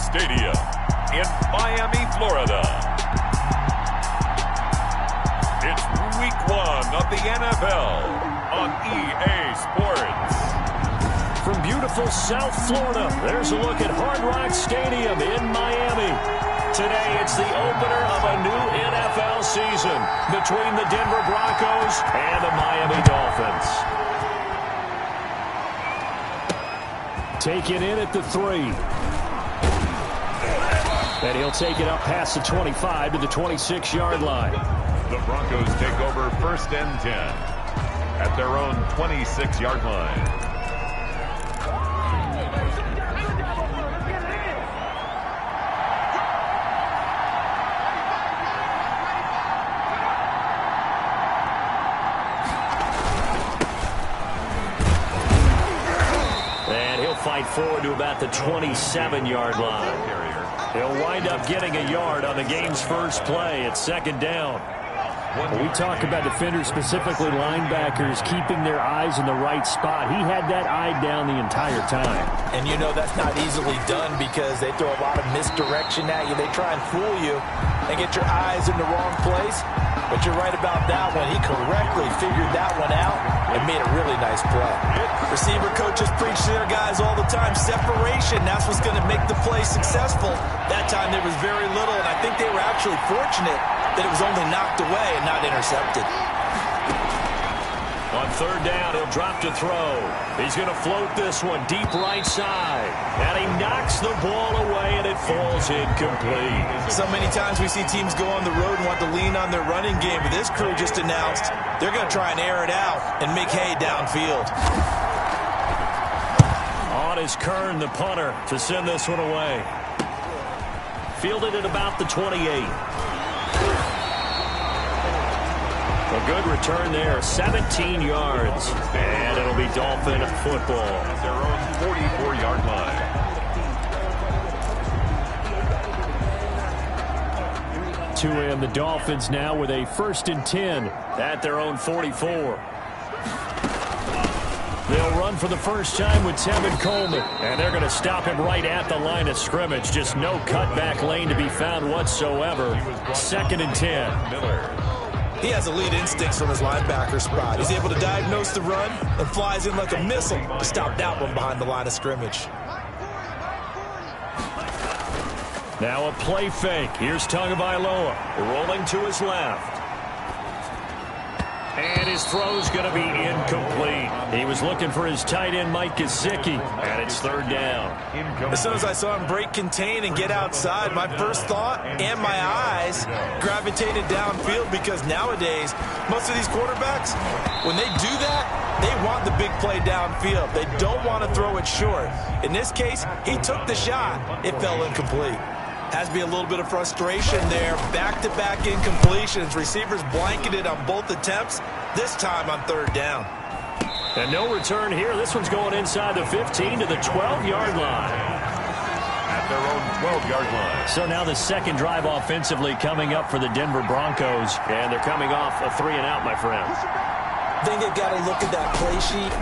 Stadium in Miami, Florida. It's week 1 of the NFL on EA Sports. From beautiful South Florida, there's a look at Hard Rock Stadium in Miami. Today, it's the opener of a new NFL season between the Denver Broncos and the Miami Dolphins. Taken in at the 3. And he'll take it up past the 25 to the 26-yard line. The Broncos take over 1st and 10 at their own 26-yard line. And he'll fight forward to about the 27-yard line. He'll wind up getting a yard on the game's first play at 2nd down. When we talk about defenders, specifically linebackers, keeping their eyes in the right spot. He had that eye down the entire time. And you know that's not easily done because they throw a lot of misdirection at you. They try and fool you and get your eyes in the wrong place. But you're right about that one. He correctly figured that one out and made a really nice play. Receiver coaches preach to their guys all the time. Separation, that's what's going to make the play successful. That time there was very little, and I think they were actually fortunate that it was only knocked away and not intercepted. On 3rd down, he'll drop to throw. He's going to float this one deep right side. And he knocks the ball away, and it falls incomplete. So many times we see teams go on the road and want to lean on their running game, but this crew just announced they're going to try and air it out and make hay downfield. On is Kern, the punter, to send this one away. Fielded at about the 28. A good return there, 17 yards. And it'll be Dolphin football. At their own 44-yard line. To him, the Dolphins now with a 1st and 10 at their own 44. They'll run for the first time with Tevin Coleman. And they're going to stop him right at the line of scrimmage. Just no cutback lane to be found whatsoever. 2nd and 10. Miller. He has elite instincts from his linebacker spot. He's able to diagnose the run and flies in like a missile to stop that one behind the line of scrimmage. Now a play fake. Here's Tagovailoa rolling to his left. And his throw's going to be incomplete. He was looking for his tight end, Mike Gesicki, and it's 3rd down. As soon as I saw him break contain and get outside, my first thought and my eyes gravitated downfield because nowadays, most of these quarterbacks, when they do that, they want the big play downfield. They don't want to throw it short. In this case, he took the shot. It fell incomplete. Has to be a little bit of frustration there. Back-to-back incompletions. Receivers blanketed on both attempts, this time on 3rd down. And no return here. This one's going inside the 15 to the 12-yard line. At their own 12-yard line. So now the 2nd drive offensively coming up for the Denver Broncos. And they're coming off a 3-and-out, my friend. I think they've got to look at that play sheet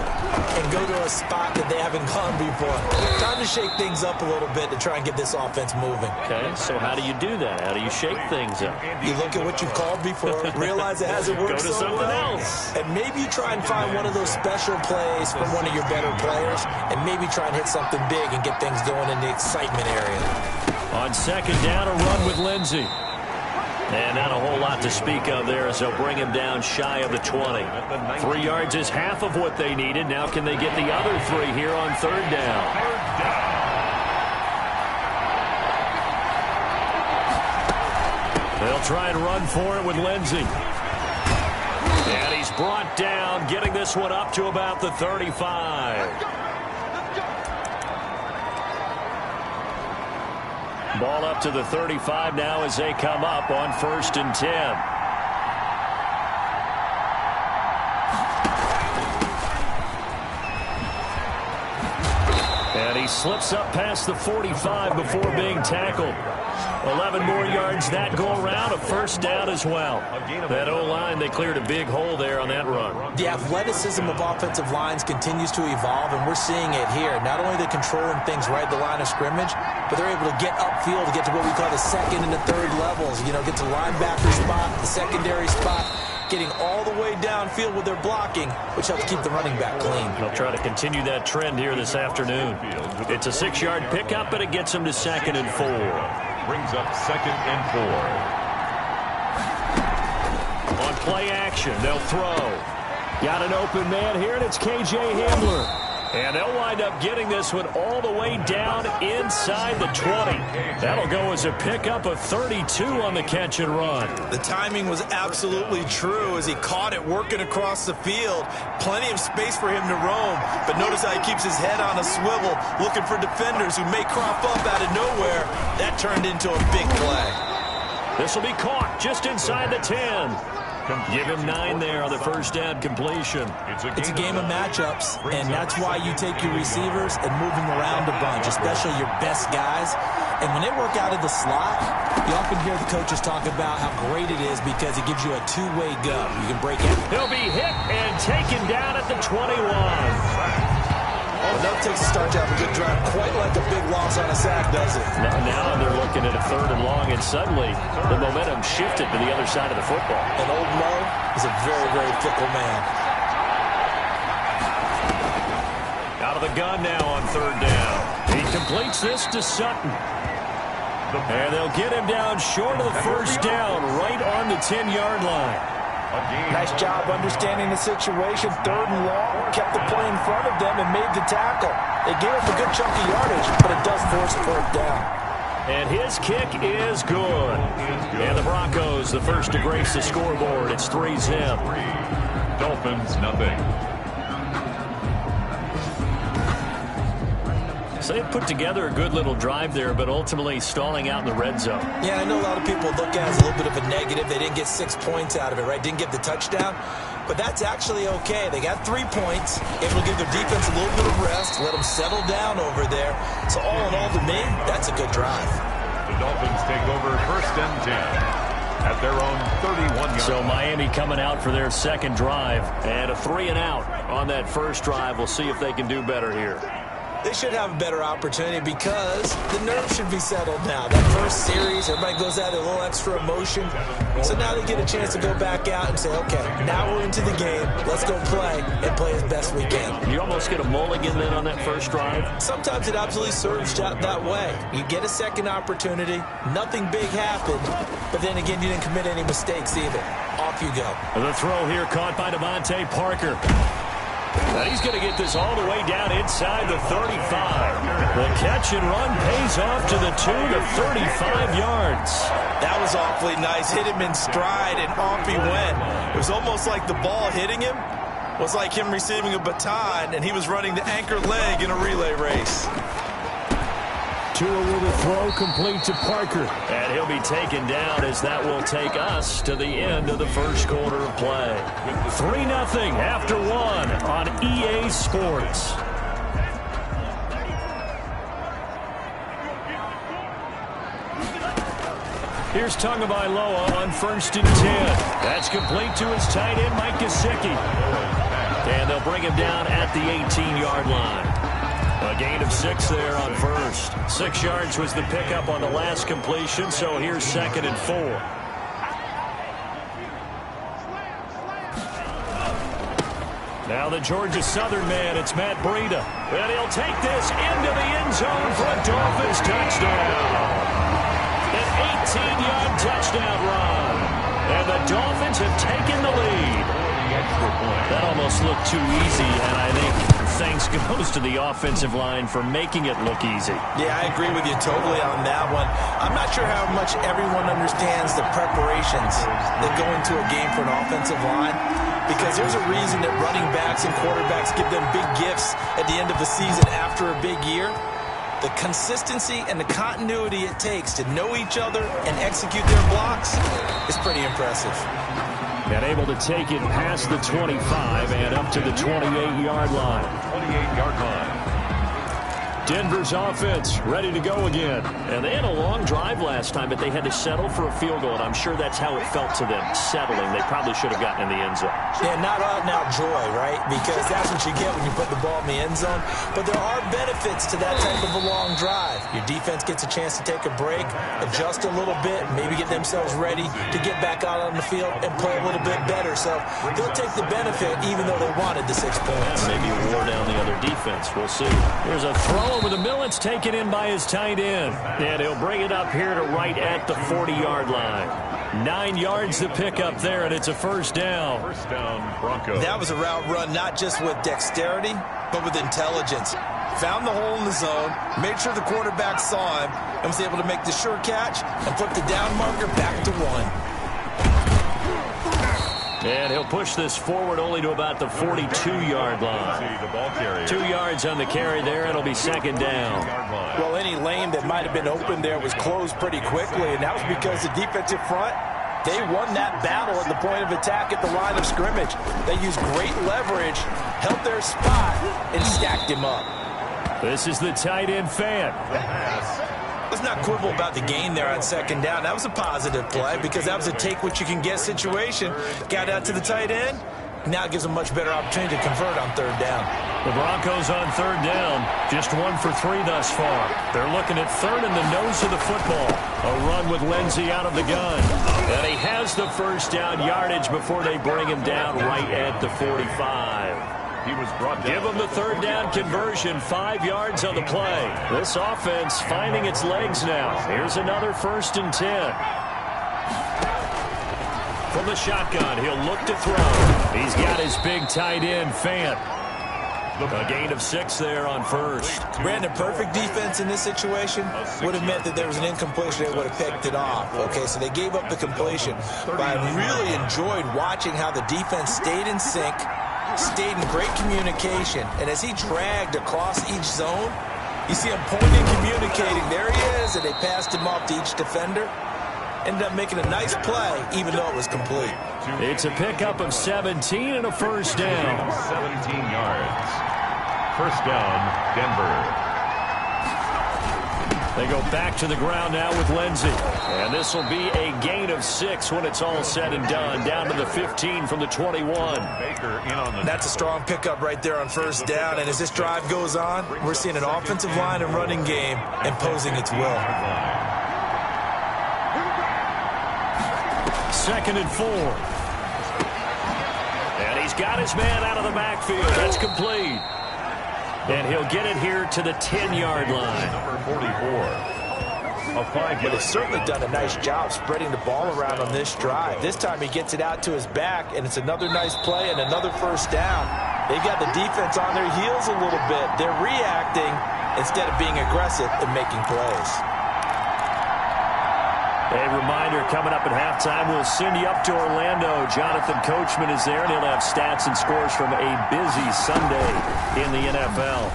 and go to a spot that they haven't gone before. Time to shake things up a little bit to try and get this offense moving. Okay, so how do you do that? How do you shake things up? You look at what you've called before, realize it hasn't worked Go to so something well, else. and maybe you try and find one of those special plays from one of your better players, and maybe try and hit something big and get things going in the excitement area. On 2nd down, a run with Lindsey. And not a whole lot to speak of there as they'll bring him down shy of the 20. 3 yards is half of what they needed. Now can they get the other 3 here on 3rd down? They'll try and run for it with Lindsey. And he's brought down, getting this one up to about the 35. Ball up to the 35 now as they come up on 1st and 10. And he slips up past the 45 before being tackled. 11 more yards that go around, a first down as well. That O-line, they cleared a big hole there on that run. The athleticism of offensive lines continues to evolve, and we're seeing it here. Not only are they controlling things right at the line of scrimmage, but they're able to get upfield to get to what we call the second and the third levels. You know, get to linebacker spot, the secondary spot, getting all the way downfield with their blocking, which helps keep the running back clean. They'll try to continue that trend here this afternoon. It's a 6-yard pickup, but it gets them to 2nd and 4. Brings up 2nd and 4. On play action, they'll throw. Got an open man here, and it's K.J. Hamler. And they'll wind up getting this one all the way down inside the 20. That'll go as a pickup of 32 on the catch and run. The timing was absolutely true as he caught it working across the field. Plenty of space for him to roam. But notice how he keeps his head on a swivel, looking for defenders who may crop up out of nowhere. That turned into a big play. This will be caught just inside the 10. Give him 9 there on the first down completion. It's a game of matchups, and that's why you take your receivers and move them around a bunch, especially your best guys. And when they work out of the slot, you often hear the coaches talk about how great it is because it gives you a two-way go. You can break it. He'll be hit and taken down at the 21. Enough takes to start to have a good drive, quite like a big loss on a sack, does it? Now they're looking at a 3rd and long, and suddenly the momentum shifted to the other side of the football. And old Mo is a very, very fickle man. Out of the gun now on 3rd down. He completes this to Sutton. And they'll get him down short of the first down, right on the 10-yard line. Nice job understanding the situation. 3rd and long, kept the play in front of them and made the tackle. They gave up a good chunk of yardage, but it does force a 4th down. And his kick is good. And the Broncos, the first to grace the scoreboard. It's 3-zip. Dolphins, nothing. So they put together a good little drive there, but ultimately stalling out in the red zone. Yeah, I know a lot of people look at it as a little bit of a negative. They didn't get 6 points out of it, right? Didn't get the touchdown. But that's actually okay. They got 3 points, able to give their defense a little bit of rest, let them settle down over there. So all in all, to me, that's a good drive. The Dolphins take over 1st and 10 at their own 31-yard. So Miami coming out for their 2nd drive, and a 3 and out on that first drive. We'll see if they can do better here. They should have a better opportunity because the nerves should be settled now. That first series, everybody goes out a little extra emotion. So now they get a chance to go back out and say, okay, now we're into the game. Let's go play and play as best we can. You almost get a mulligan then on that first drive? Sometimes it absolutely serves that way. You get a second opportunity. Nothing big happened. But then again, you didn't commit any mistakes either. Off you go. The throw here caught by Devontae Parker. And he's going to get this all the way down inside the 35. The catch and run pays off to the 2 to 35 yards. That was awfully nice. Hit him in stride, and off he went. It was almost like the ball hitting him was like him receiving a baton, and he was running the anchor leg in a relay race. Tua with a throw complete to Parker. And he'll be taken down as that will take us to the end of the first quarter of play. 3-0 after 1 on EA Sports. Here's Tagovailoa on 1st and 10. That's complete to his tight end, Mike Gesicki. And they'll bring him down at the 18-yard line. A gain of 6 there on first. 6 yards was the pickup on the last completion, so here's 2nd and 4. Now the Georgia Southern man, it's Matt Breida. And he'll take this into the end zone for a Dolphins touchdown. An 18-yard touchdown run. And the Dolphins have taken the lead. That almost looked too easy, and I think thanks goes to the offensive line for making it look easy. Yeah, I agree with you totally on that one. I'm not sure how much everyone understands the preparations that go into a game for an offensive line, because there's a reason that running backs and quarterbacks give them big gifts at the end of the season after a big year. The consistency and the continuity it takes to know each other and execute their blocks is pretty impressive. And able to take it past the 25 and up to the 28-yard line. 28-yard line. Denver's offense ready to go again. And they had a long drive last time, but they had to settle for a field goal, and I'm sure that's how it felt to them, settling. They probably should have gotten in the end zone. Yeah, not out now joy, right? Because that's what you get when you put the ball in the end zone. But there are benefits to that type of a long drive. Your defense gets a chance to take a break, adjust a little bit, maybe get themselves ready to get back out on the field and play a little bit better. So they'll take the benefit even though they wanted the 6 points. Maybe wore down the other defense. We'll see. There's a throw over the middle. It's taken in by his tight end. And he'll bring it up here to right at the 40-yard line. 9 yards to pick up there, and it's a first down. First down, Broncos. That was a route run not just with dexterity, but with intelligence. Found the hole in the zone, made sure the quarterback saw him, and was able to make the sure catch and put the down marker back to 1. And he'll push this forward only to about the 42-yard line. 2 yards on the carry there. It'll be second down. Well, any lane that might have been open there was closed pretty quickly, and that was because the defensive front, they won that battle at the point of attack at the line of scrimmage. They used great leverage, held their spot, and stacked him up. This is the tight end fan. Let's not quibble about the gain there on second down. That was a positive play because that was a take-what-you-can-get situation. Got out to the tight end. Now it gives them a much better opportunity to convert on third down. The Broncos on third down, just 1 for 3 thus far. They're looking at third in the nose of the football. A run with Lindsey out of the gun. And he has the first down yardage before they bring him down right at the 45. He was brought down. Give him the third down conversion, 5 yards on the play. This offense finding its legs now. Here's another 1st and 10. From the shotgun, he'll look to throw. He's got his big tight end, Fant. A gain of 6 there on first. Brandon, perfect defense in this situation would have meant that there was an incompletion. They would have picked it off. Okay, so they gave up the completion. But I really enjoyed watching how the defense stayed in sync, stayed in great communication, and as he dragged across each zone, you see him pointing, communicating. There he is, and they passed him off to each defender. Ended up making a nice play, even though it was complete. It's a pickup of 17 and a first down. 17 yards. First down, Denver. They go back to the ground now with Lindsey. And this will be a gain of 6 when it's all said and done. Down to the 15 from the 21. Baker in on the That's a strong pickup right there on first down. And as this drive goes on, we're seeing an offensive line and running game imposing its will. 2nd and 4. And he's got his man out of the backfield. That's complete. And he'll get it here to the 10-yard line. Number 44. But he's certainly done a nice job spreading the ball around on this drive. This time he gets it out to his back, and it's another nice play and another first down. They've got the defense on their heels a little bit. They're reacting instead of being aggressive and making plays. A reminder, coming up at halftime, we'll send you up to Orlando. Jonathan Coachman is there, and he'll have stats and scores from a busy Sunday in the NFL.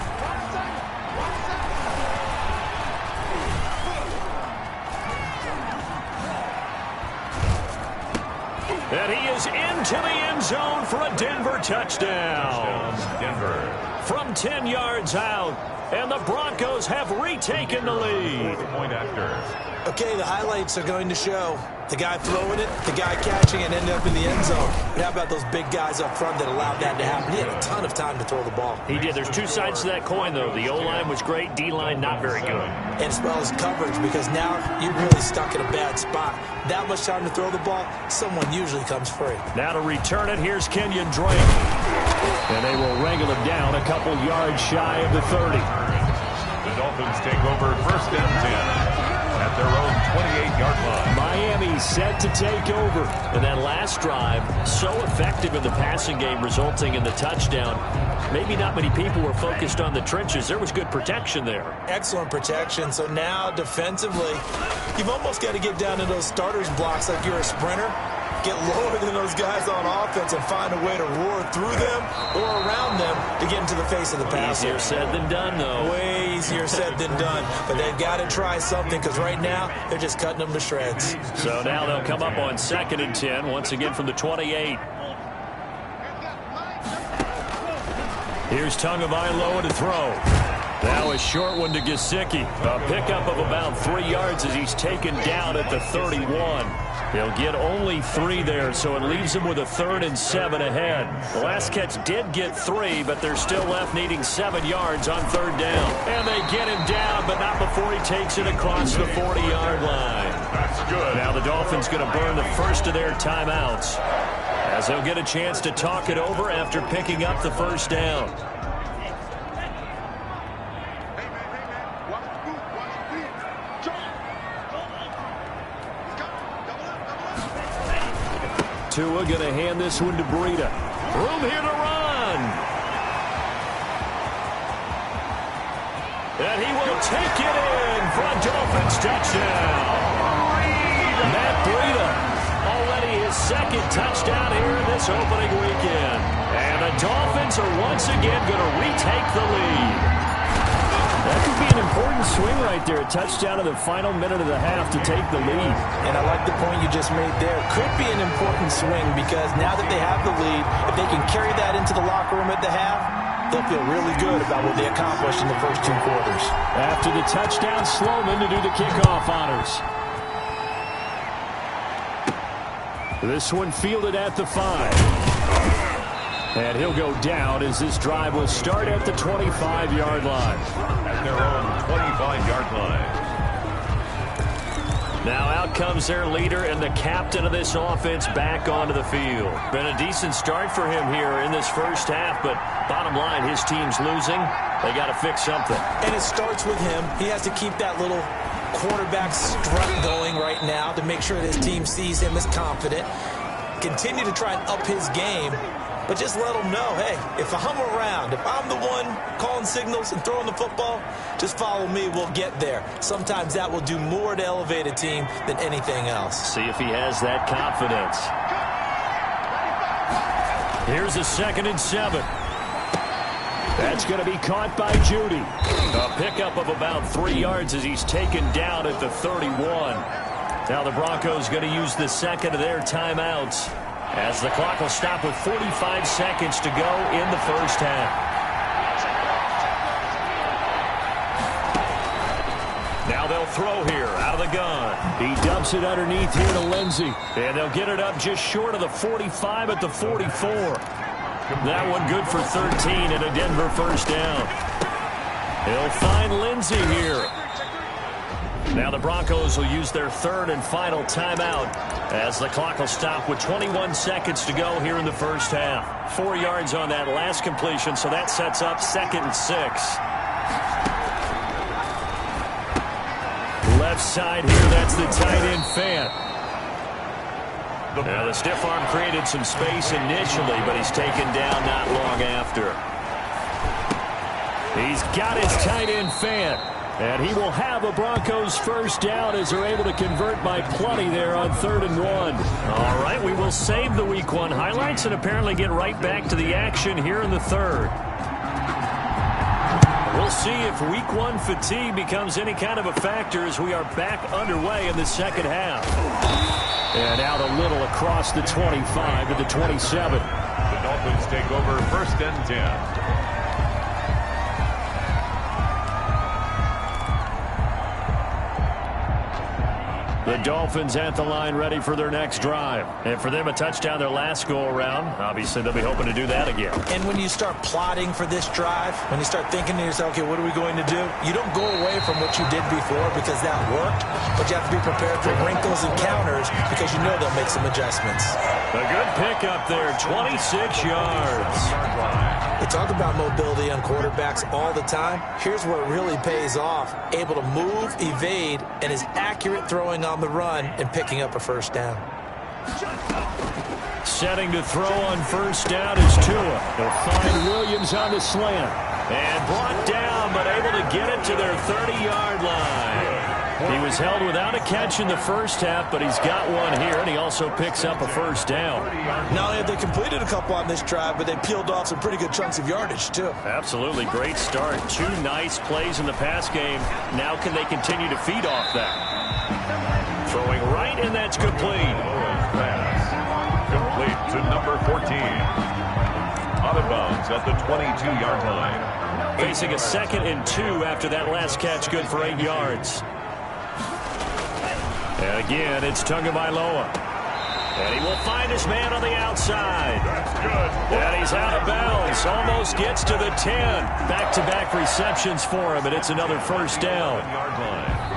And he is into the end zone for a Denver touchdown. Denver. From 10 yards out, and the Broncos have retaken the lead. Point after. Okay, the highlights are going to show the guy throwing it, the guy catching it, ended up in the end zone. But how about those big guys up front that allowed that to happen? He had a ton of time to throw the ball. He did. There's 2 sides to that coin, though. The O-line was great. D-line not very good. And as well as coverage, because now you're really stuck in a bad spot. That much time to throw the ball, someone usually comes free. Now to return it, here's Kenyon Drake. And they will wrangle him down a couple yards shy of the 30. The Dolphins take over 1st and 10. At their own 28-yard line. Miami set to take over. And that last drive, so effective in the passing game, resulting in the touchdown. Maybe not many people were focused on the trenches. There was good protection there. Excellent protection. So now defensively, you've almost got to get down to those starters blocks like you're a sprinter. Get lower than those guys on offense and find a way to roar through them or around them to get into the face of the passer. Easier said than done, though. Way easier said than done. But they've got to try something because right now they're just cutting them to shreds. So now they'll come up on 2nd and 10 once again from the 28. Here's Tagovailoa to throw. Now a short one to Gesicki. A pickup of about 3 yards as he's taken down at the 31. He'll get only 3 there, so it leaves him with a 3rd and 7 ahead. The last catch did get 3, but they're still left needing 7 yards on 3rd down. And they get him down, but not before he takes it across the 40-yard line. That's good. Now the Dolphins going to burn the first of their timeouts, as they'll get a chance to talk it over after picking up the 1st down. Tua going to hand this one to Breida. Room here to run. And he will take it in for a Dolphins touchdown. Matt Breida, already his 2nd touchdown here in this opening weekend. And the Dolphins are once again going to retake the lead. That could be an important swing right there. A touchdown in the final minute of the half to take the lead. And I like the point you just made there. Could be an important swing because now that they have the lead, if they can carry that into the locker room at the half, they'll feel really good about what they accomplished in the first 2 quarters. After the touchdown, Sloman to do the kickoff honors. This one fielded at the 5. And he'll go down as this drive will start at the 25-yard line. At their own 25-yard line. Now out comes their leader and the captain of this offense back onto the field. Been a decent start for him here in this first half, but bottom line, his team's losing. They got to fix something. And it starts with him. He has to keep that little quarterback strut going right now to make sure that his team sees him as confident. Continue to try and up his game. But just let them know, hey, if I'm around, if I'm the one calling signals and throwing the football, just follow me, we'll get there. Sometimes that will do more to elevate a team than anything else. See if he has that confidence. Here's a 2nd and 7. That's going to be caught by Judy. A pickup of about 3 yards as he's taken down at the 31. Now the Broncos going to use the 2nd of their timeouts, as the clock will stop with 45 seconds to go in the first half. Now they'll throw here out of the gun. He dumps it underneath here to Lindsey. And they'll get it up just short of the 45 at the 44. That one good for 13 and a Denver first down. He'll find Lindsey here. Now the Broncos will use their 3rd and final timeout, as the clock will stop with 21 seconds to go here in the first half. 4 yards on that last completion, so that sets up 2nd and 6. Left side here, that's the tight end Fant. Now the stiff arm created some space initially, but he's taken down not long after. He's got his tight end Fant. And he will have a Broncos first down as they're able to convert by plenty there on 3rd and 1. All right, we will save the Week 1 highlights and apparently get right back to the action here in the 3rd. We'll see if Week 1 fatigue becomes any kind of a factor as we are back underway in the 2nd half. And out a little across the 25 to the 27. The Dolphins take over 1st and 10. The Dolphins at the line ready for their next drive. And for them, a touchdown their last go-around. Obviously, they'll be hoping to do that again. And when you start plotting for this drive, when you start thinking to yourself, okay, what are we going to do? You don't go away from what you did before because that worked, but you have to be prepared for wrinkles and counters because you know they'll make some adjustments. A good pickup there, 26 yards. We talk about mobility on quarterbacks all the time. Here's where it really pays off. Able to move, evade, and is accurate throwing on the run and picking up a first down. Setting to throw on first down is Tua. They'll find Williams on the slant. And brought down, but able to get it to their 30-yard line. He was held without a catch in the first half, but he's got one here, and he also picks up a first down. Not only have they completed a couple on this drive, but they peeled off some pretty good chunks of yardage, too. Absolutely great start. 2 nice plays in the pass game. Now can they continue to feed off that? Throwing right, and that's complete. Complete to number 14. Out of bounds at the 22-yard line. Facing a 2nd and 2 after that last catch, good for 8 yards. And again, it's Tagovailoa. And he will find his man on the outside. That's good. And he's out of bounds. Almost gets to the 10. Back-to-back receptions for him, and it's another first down. 1-yard line.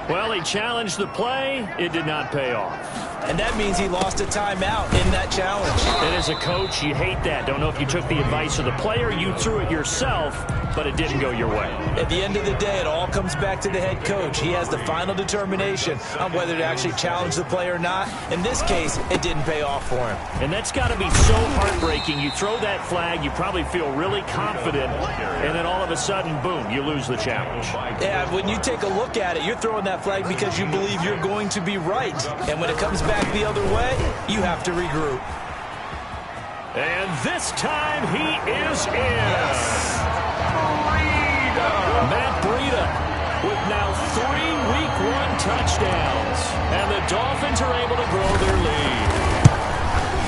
Well, he challenged the play. It did not pay off. And that means he lost a timeout in that challenge. And as a coach, you hate that. Don't know if you took the advice of the player, you threw it yourself, but it didn't go your way. At the end of the day, it all comes back to the head coach. He has the final determination on whether to actually challenge the play or not. In this case, it didn't pay off for him. And that's got to be so heartbreaking. You throw that flag, you probably feel really confident, and then all of a sudden, boom, you lose the challenge. Yeah, when you take a look at it, you're throwing that flag because you believe you're going to be right. And when it comes back the other way, you have to regroup. And this time he is in. Matt Breida with now 3 Week 1 touchdowns. And the Dolphins are able to grow their lead.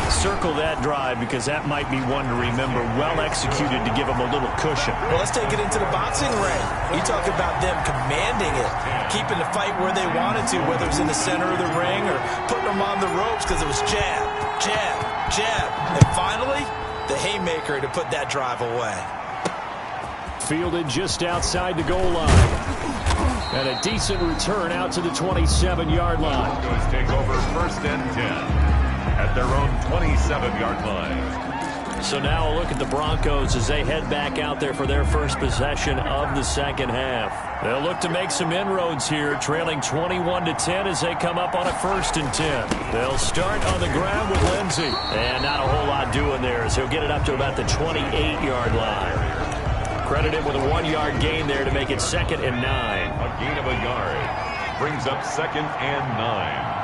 Circle that drive because that might be one to remember. Well executed to give them a little cushion. Well, let's take it into the boxing ring. You talk about them commanding it, keeping the fight where they wanted to, whether it was in the center of the ring or putting them on the ropes because it was jab, jab, jab. And finally, the haymaker to put that drive away. Fielded just outside the goal line. And a decent return out to the 27-yard line. Broncos take over 1st and 10 at their own 27-yard line. So now a look at the Broncos as they head back out there for their first possession of the second half. They'll look to make some inroads here, trailing 21-10 as they come up on a 1st and 10. They'll start on the ground with Lindsey. And not a whole lot doing there as he'll get it up to about the 28-yard line. Credited with a 1-yard gain there to make it 2nd and 9. A gain of a yard brings up 2nd and 9.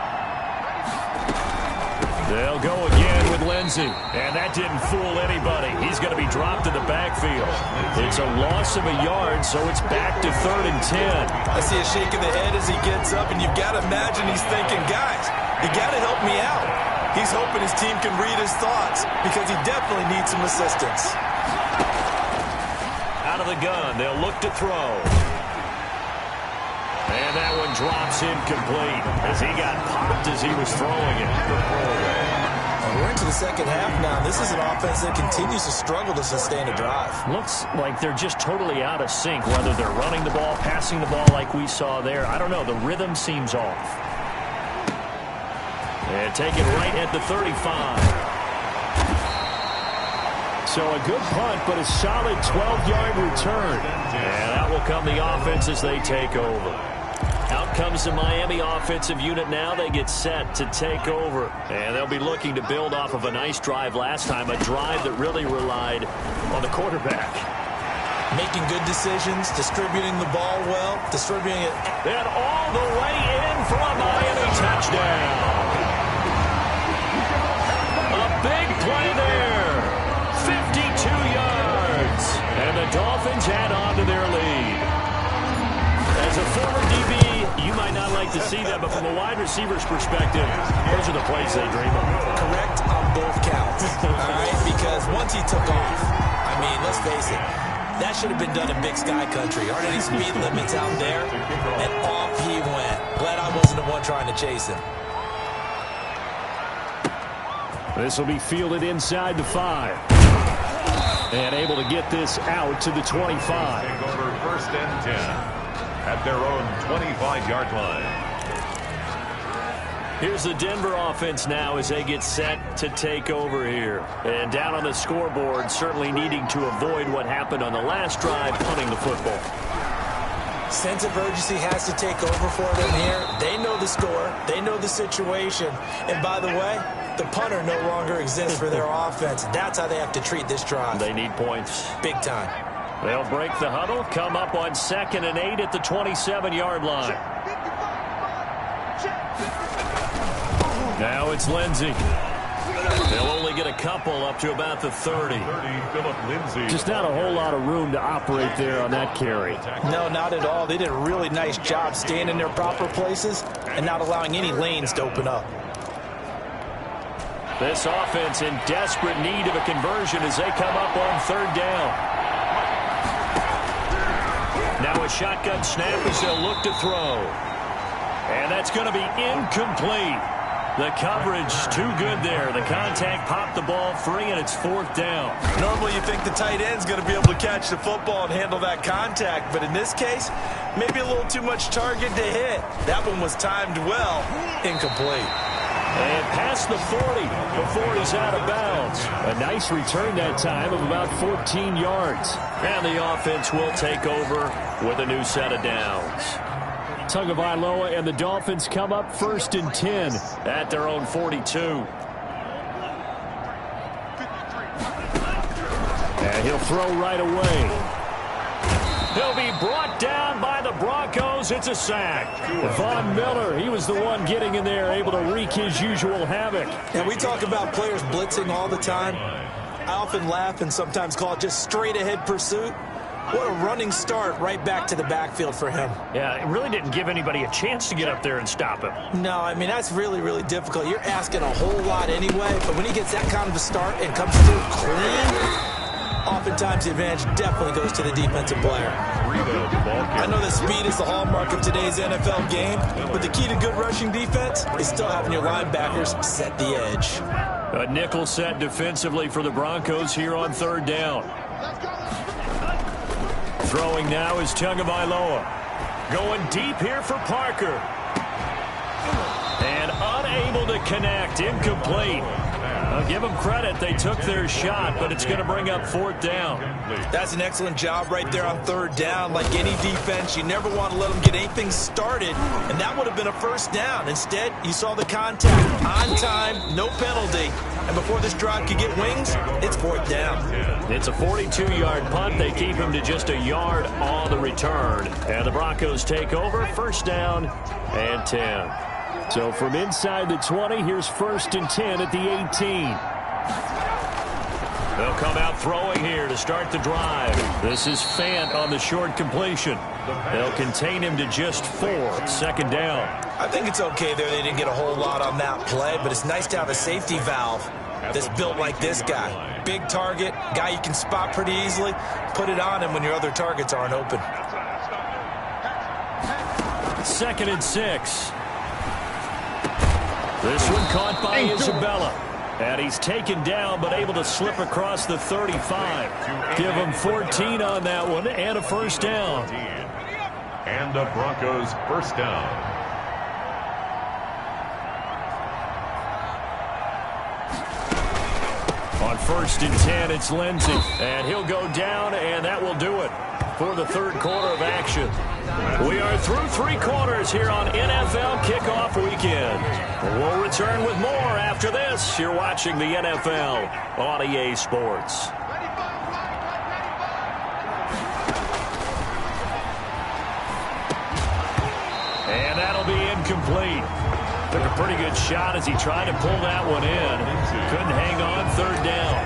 They'll go again with Lindsey. And that didn't fool anybody. He's going to be dropped in the backfield. It's a loss of a yard, so it's back to 3rd and 10. I see a shake of the head as he gets up, and you've got to imagine he's thinking, guys, you got to help me out. He's hoping his team can read his thoughts because he definitely needs some assistance. Out of the gun, they'll look to throw. And that one drops incomplete as he got popped as he was throwing it. We're into the second half now. This is an offense that continues to struggle to sustain a drive. Looks like they're just totally out of sync, whether they're running the ball, passing the ball like we saw there. I don't know. The rhythm seems off. And taken right at the 35. So a good punt, but a solid 12-yard return. And that will come the offense as they take over. Out comes the Miami offensive unit now. They get set to take over. And they'll be looking to build off of a nice drive last time, a drive that really relied on the quarterback. Making good decisions, distributing the ball well, distributing it. And all the way in for a Miami touchdown. A big play there. 52 yards. And the Dolphins add on to their lead. As a former DB, you might not like to see that, but from a wide receiver's perspective, those are the plays they dream of. Correct on both counts. All right, because once he took off, I mean, let's face it, that should have been done in Big Sky Country. Aren't any speed limits out there? And off he went. Glad I wasn't the one trying to chase him. This will be fielded inside the 5. And able to get this out to the 25. Take over 1st and 10 at their own 25-yard line. Here's the Denver offense now as they get set to take over here. And down on the scoreboard, certainly needing to avoid what happened on the last drive, punting the football. Sense of urgency has to take over for them here. They know the score. They know the situation. And by the way, the punter no longer exists for their offense. That's how they have to treat this drive. They need points. Big time. They'll break the huddle, come up on 2nd and 8 at the 27-yard line. Now it's Lindsey. They'll only get a couple up to about the 30. Philip Lindsay. Just not a whole lot of room to operate there on that carry. No, not at all. They did a really nice job staying in their proper places and not allowing any lanes to open up. This offense in desperate need of a conversion as they come up on third down. Now a shotgun snap as they'll look to throw. And that's going to be incomplete. The coverage too good there. The contact popped the ball free, and it's fourth down. Normally you think the tight end's going to be able to catch the football and handle that contact, but in this case, maybe a little too much target to hit. That one was timed well. Incomplete. And past the 40 before he's out of bounds. A nice return that time of about 14 yards. And the offense will take over with a new set of downs. Tagovailoa and the Dolphins come up first and 10 at their own 42. And he'll throw right away. He'll be brought down by the Broncos. It's a sack. Von Miller, he was the one getting in there, able to wreak his usual havoc. And we talk about players blitzing all the time. I often laugh and sometimes call it just straight-ahead pursuit. What a running start right back to the backfield for him. Yeah, it really didn't give anybody a chance to get up there and stop him. No, I mean, that's really, really difficult. You're asking a whole lot anyway, but when he gets that kind of a start and comes through clean, oftentimes the advantage definitely goes to the defensive player. I know that speed is the hallmark of today's NFL game, but the key to good rushing defense is still having your linebackers set the edge. A nickel set defensively for the Broncos here on third down. Throwing now is Tagovailoa. Going deep here for Parker. And unable to connect. Incomplete. I'll give them credit. They took their shot, but it's going to bring up fourth down. That's an excellent job right there on third down. Like any defense, you never want to let them get anything started, and that would have been a first down. Instead, you saw the contact on time, no penalty. And before this drive could get wings, it's fourth down. It's a 42-yard punt. They keep him to just a yard on the return. And the Broncos take over, first down and 10. So from inside the 20, here's first and 10 at the 18. They'll come out throwing here to start the drive. This is Fant on the short completion. They'll contain him to just 4, second down. I think it's okay there. They didn't get a whole lot on that play, but it's nice to have a safety valve that's built like this guy. Big target, guy you can spot pretty easily. Put it on him when your other targets aren't open. Second and 6. This one caught by Isabella. And he's taken down, but able to slip across the 35. Give him 14 on that one, and a first down. And the Broncos first down. On first and 10, it's Lindsey. And he'll go down, and that will do it for the third quarter of action. We are through 3 quarters here on NFL Kickoff Weekend. We'll return with more after this. You're watching the NFL on EA Sports. And that'll be incomplete. Took a pretty good shot as he tried to pull that one in. Couldn't hang on, third down.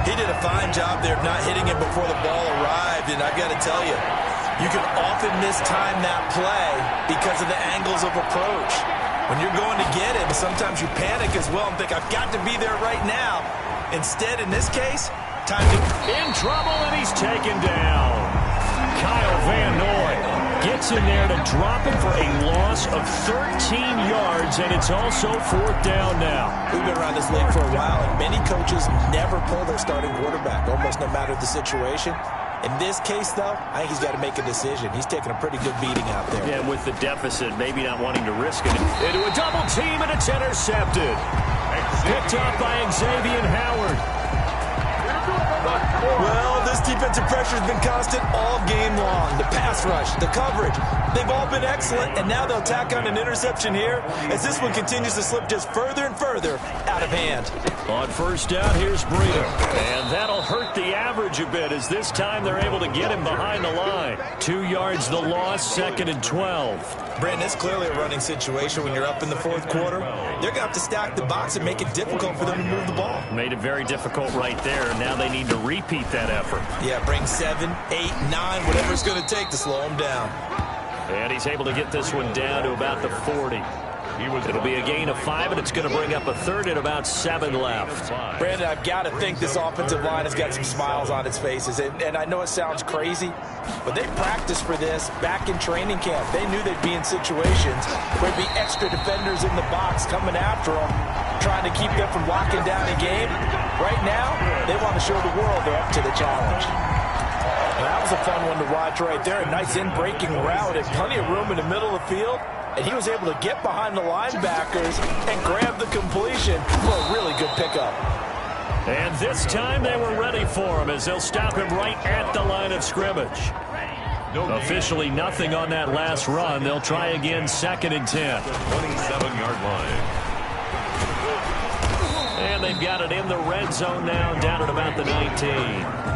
He did a fine job there of not hitting it before the ball arrived, and I got to tell you, you can often mistime that play because of the angles of approach. When you're going to get it, sometimes you panic as well and think, I've got to be there right now. Instead, in this case, time to... In trouble, and he's taken down. Kyle Van Noy gets in there to drop him for a loss of 13 yards, and it's also fourth down now. We've been around this league for a while, and many coaches never pull their starting quarterback, almost no matter the situation. In this case, though, I think he's got to make a decision. He's taking a pretty good beating out there. Yeah, with the deficit, maybe not wanting to risk it. Into a double team, and it's intercepted. Picked up by Xavier Howard. Well, this defensive pressure has been constant all game long. The pass rush, the coverage, they've all been excellent, and now they'll tack on an interception here as this one continues to slip just further and further out of hand. On first down, here's Breida. And that'll hurt the average a bit as this time they're able to get him behind the line. 2 yards the loss, second and 12. Brandon, it's clearly a running situation when you're up in the fourth quarter. They're going to have to stack the box and make it difficult for them to move the ball. Made it very difficult right there. Now they need to repeat that effort. Yeah, bring 7, 8, 9, whatever it's going to take to slow them down. And he's able to get this one down to about the 40. It'll be a gain of 5, and it's going to bring up a third and about 7 left. Brandon, I've got to think this offensive line has got some smiles on its faces. And I know it sounds crazy, but they practiced for this back in training camp. They knew they'd be in situations where there'd be extra defenders in the box coming after them, trying to keep them from locking down a game. Right now, they want to show the world they're up to the challenge. That was a fun one to watch right there. A nice in-breaking route and plenty of room in the middle of the field. And he was able to get behind the linebackers and grab the completion for a really good pickup. And this time they were ready for him as they'll stop him right at the line of scrimmage. Officially nothing on that last run. They'll try again 2nd and 10. 27-yard line. And they've got it in the red zone now, down at about the 19.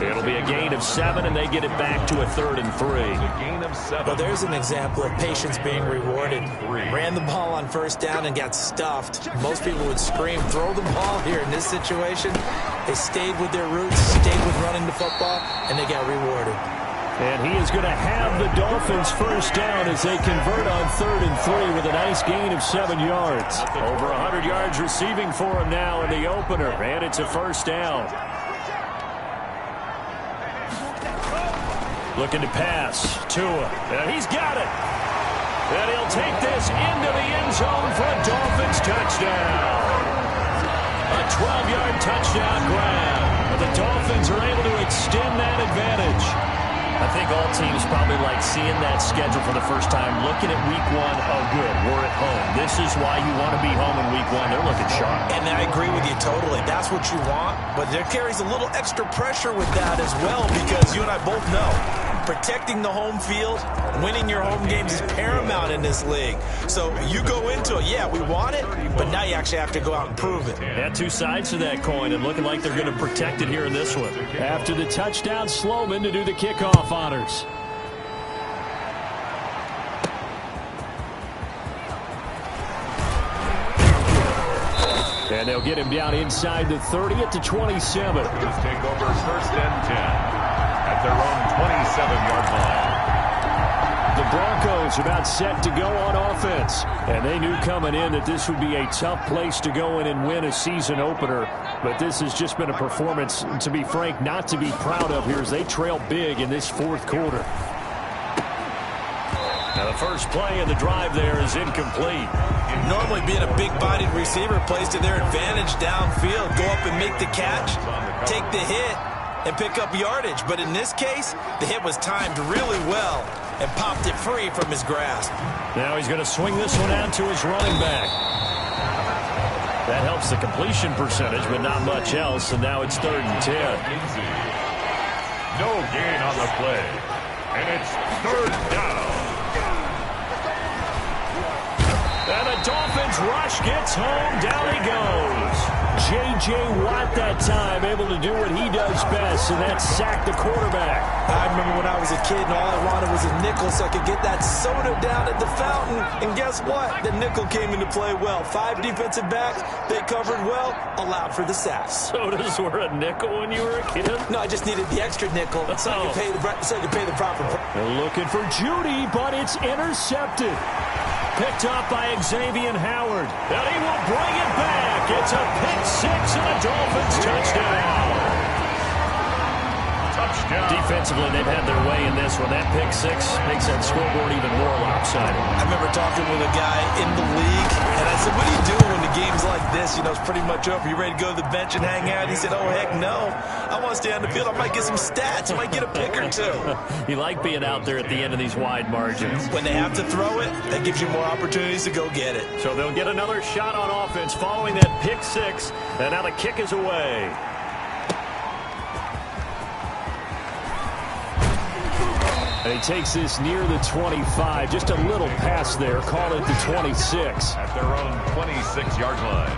It'll be a gain of 7, and they get it back to a 3rd and 3. A gain of 7. Well, there's an example of patience being rewarded. Ran the ball on 1st down and got stuffed. Most people would scream, throw the ball here. In this situation, they stayed with their roots, stayed with running the football, and they got rewarded. And he is going to have the Dolphins 1st down as they convert on 3rd and 3 with a nice gain of 7 yards. Over 100 yards receiving for him now in the opener, and it's a 1st down. Looking to pass. Tua. And he's got it. And he'll take this into the end zone for a Dolphins touchdown. A 12-yard touchdown grab. And the Dolphins are able to extend that advantage. I think all teams probably like seeing that schedule for the first time, looking at week 1. Oh, good, we're at home. This is why you want to be home in week 1. They're looking sharp. And I agree with you totally. That's what you want. But there carries a little extra pressure with that as well, because you and I both know protecting the home field, winning your home games is paramount in this league. So you go into it, yeah, we want it, but now you actually have to go out and prove it. Yeah, 2 sides to that coin, and looking like they're going to protect it here in this one. After the touchdown, Sloman to do the kickoff honors. And they'll get him down inside the 30 at the 27. Just take over 1st and 10 at their own 27-yard line. The Broncos about set to go on offense. And they knew coming in that this would be a tough place to go in and win a season opener. But this has just been a performance, to be frank, not to be proud of here as they trail big in this 4th quarter. Now the first play of the drive there is incomplete. Normally being a big-bodied receiver plays to their advantage downfield. Go up and make the catch, take the hit, and pick up yardage. But in this case, the hit was timed really well and popped it free from his grasp. Now he's going to swing this one out to his running back. That helps the completion percentage, but not much else, and now it's 3rd and 10. No gain on the play, and it's 3rd down. And the Dolphins rush gets home. Down he goes. J.J. Watt that time able to do what he does best, and that's sack the quarterback. I remember when I was a kid and all I wanted was a nickel so I could get that soda down at the fountain. And guess what? The nickel came into play well. 5 defensive backs, they covered well, allowed for the sacks. Sodas were a nickel when you were a kid? No, I just needed the extra nickel so I could pay the proper price. They're looking for Judy, but it's intercepted. Picked up by Xavier Howard. And he will bring it back. It's a pick-6 and a Dolphins touchdown. Defensively, they've had their way in this one. That pick-6 makes that scoreboard even more lopsided. I remember talking with a guy in the league, and I said, what do you do when the game's like this? You know, it's pretty much over. You ready to go to the bench and hang out? He said, oh, heck no. I want to stay on the field. I might get some stats. I might get a pick or 2. You like being out there at the end of these wide margins. When they have to throw it, that gives you more opportunities to go get it. So they'll get another shot on offense following that pick-6, and now the kick is away. And he takes this near the 25. Just a little pass there. Call it the 26. At their own 26-yard line.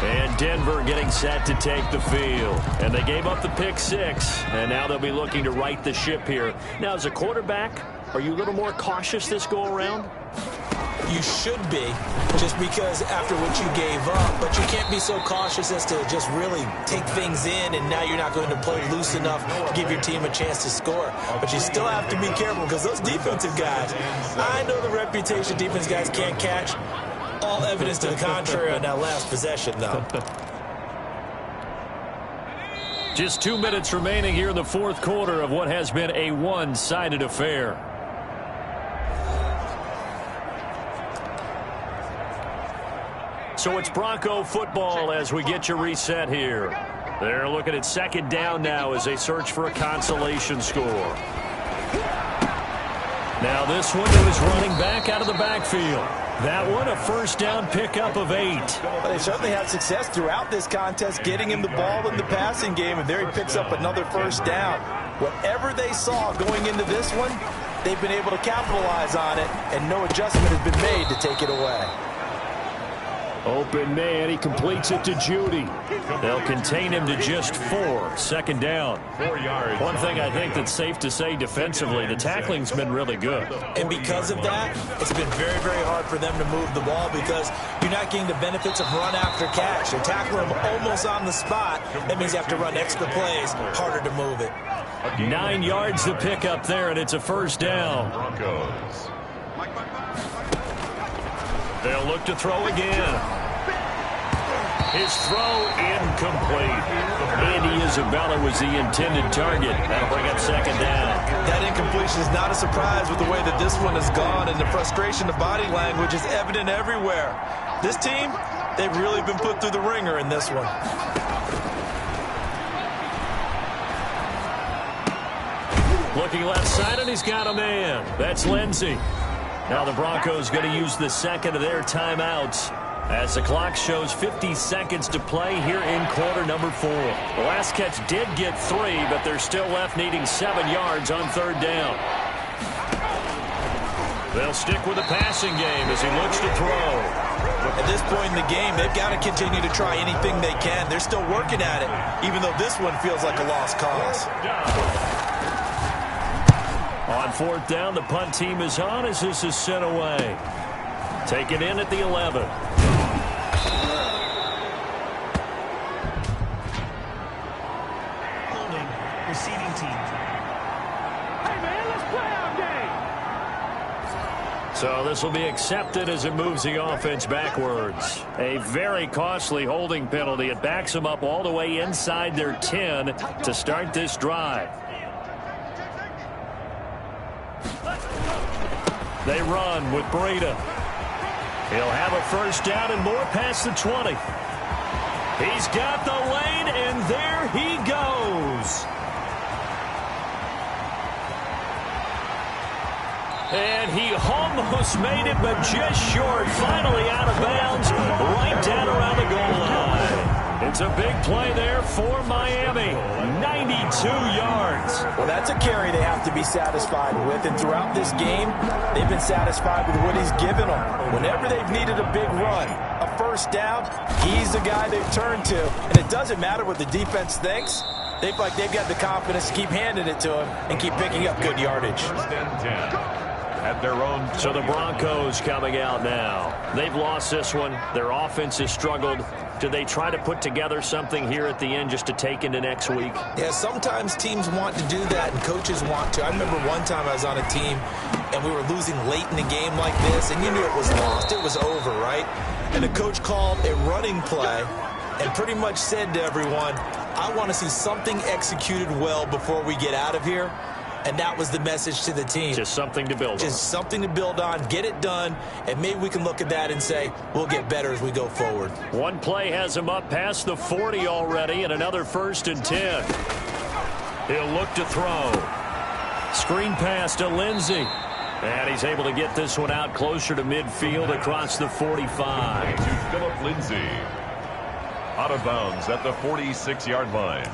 And Denver getting set to take the field. And they gave up the pick-6. And now they'll be looking to right the ship here. Now, as a quarterback, are you a little more cautious this go-around? You should be, just because after what you gave up. But you can't be so cautious as to just really take things in, and now you're not going to play loose enough to give your team a chance to score. But you still have to be careful, because those defensive guys, I know the reputation defense guys can't catch. All evidence to the contrary on that last possession, though. Just 2 minutes remaining here in the fourth quarter of what has been a one-sided affair. So it's Bronco football as we get you reset here. They're looking at second down now as they search for a consolation score. Now this one is running back out of the backfield. That one a first down pickup of 8. Well, they certainly had success throughout this contest getting him the ball in the passing game, and there he picks up another first down. Whatever they saw going into this one, they've been able to capitalize on it, and no adjustment has been made to take it away. Open man, he completes it to Judy. They'll contain him to just 4. Second down. 4 yards. One thing I think that's safe to say defensively, the tackling's been really good. And because of that, it's been very, very hard for them to move the ball because you're not getting the benefits of run after catch. They're tackling them almost on the spot. That means you have to run extra plays, harder to move it. 9 yards to pick up there, and it's a first down. Broncos. They'll look to throw again. His throw incomplete. Andy Isabella was the intended target. That'll bring up second down. That incompletion is not a surprise with the way that this one has gone, and the frustration of body language is evident everywhere. This team, they've really been put through the ringer in this one. Looking left side, and he's got a man. That's Lindsey. Now the Broncos going to use the second of their timeouts as the clock shows 50 seconds to play here in quarter number 4. The last catch did get 3, but they're still left needing 7 yards on third down. They'll stick with the passing game as he looks to throw. At this point in the game, they've got to continue to try anything they can. They're still working at it, even though this one feels like a lost cause. On fourth down, the punt team is on as this is sent away. Taken in at the 11. Holding, receiving team. Hey, man, let's play our game. So this will be accepted as it moves the offense backwards. A very costly holding penalty. It backs them up all the way inside their 10 to start this drive. They run with Breda. He'll have a first down and more past the 20. He's got the lane, and there he goes. And he almost made it, but just short. Finally out of bounds, right down around the goal line. It's a big play there for Miami. 92 yards. Well, that's a carry they have to be satisfied with. And throughout this game, they've been satisfied with what he's given them. Whenever they've needed a big run, a first down, he's the guy they've turned to. And it doesn't matter what the defense thinks. They've got the confidence to keep handing it to him and keep picking up good yardage. First and 10. At their own. So the Broncos coming out now. They've lost this one. Their offense has struggled. Do they try to put together something here at the end just to take into next week? Yeah, sometimes teams want to do that and coaches want to. I remember one time I was on a team and we were losing late in the game like this, and you knew it was lost. It was over, right? And the coach called a running play and pretty much said to everyone, I want to see something executed well before we get out of here. And that was the message to the team. Just something to build on. Just something to build on, get it done, and maybe we can look at that and say, we'll get better as we go forward. One play has him up past the 40 already, and another first and 10. He'll look to throw. Screen pass to Lindsey. And he's able to get this one out closer to midfield across the 45. To Phillip Lindsay. Out of bounds at the 46-yard line.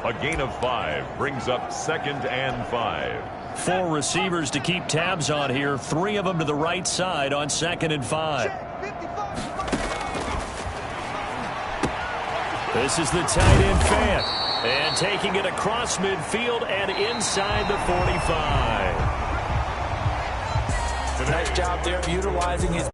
A gain of 5 brings up second and 5. 4 receivers to keep tabs on here. 3 of them to the right side on second and 5. This is the tight end fan. And taking it across midfield and inside the 45. today. Nice job there of utilizing his